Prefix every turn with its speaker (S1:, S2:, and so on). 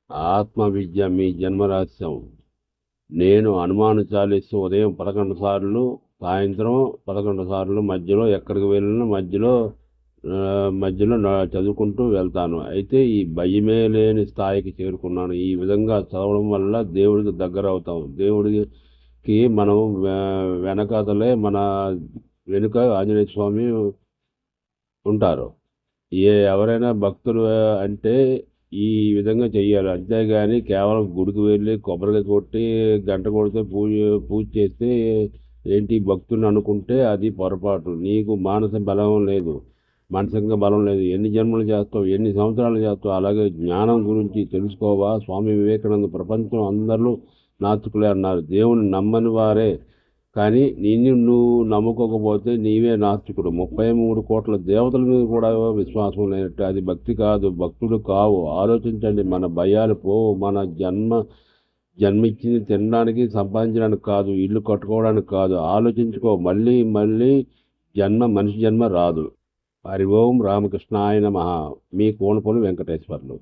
S1: ఆత్మ విద్య మీ జన్మరహస్యం. నేను హనుమాన్ చాలీస ఉదయం 11 సార్లు, సాయంత్రం 11 సార్లు, మధ్యలో ఎక్కడికి వెళ్ళినా మధ్యలో చదువుకుంటూ వెళ్తాను. అయితే ఈ భయమే లేని స్థాయికి చేరుకున్నాను. ఈ విధంగా చదవడం వల్ల దేవుడికి దగ్గర అవుతాం. దేవుడికి మనం వెనకాతలే మన వెనుక ఆంజనేయ స్వామి ఉంటారు. ఎవరైనా భక్తులు అంటే ఈ విధంగా చెయ్యాలి. అంతేగాని కేవలం గుడికి వెళ్ళి కొబ్బరికాయ కొట్టి గంట కొడితే పూజ చేస్తే ఏంటి భక్తుని అనుకుంటే అది పొరపాటు. నీకు మానసిక బలం లేదు. ఎన్ని జన్మలు చేస్తావు, ఎన్ని సంవత్సరాలు చేస్తావు. అలాగే జ్ఞానం గురించి తెలుసుకోవా. స్వామి వివేకానంద ప్రపంచం అందరూ నాస్తికులే అన్నారు. దేవుని నమ్మని వారే, కానీ నిన్ను నువ్వు నమ్ముకోకపోతే నీవే నాస్తికుడు. 33 కోట్ల దేవతల మీద కూడా విశ్వాసం లేనట్టు అది భక్తి కాదు, భక్తుడు కావు. ఆలోచించండి. మన భయాలు పోవు. మన జన్మిచ్చింది తినడానికి, సంపాదించడానికి కాదు, ఇల్లు కట్టుకోవడానికి కాదు. ఆలోచించుకో. మళ్ళీ మళ్ళీ మనిషి జన్మ రాదు. హరి ఓం రామకృష్ణాయ నమః. మీ కోనపల్లి వెంకటేశ్వర్లు.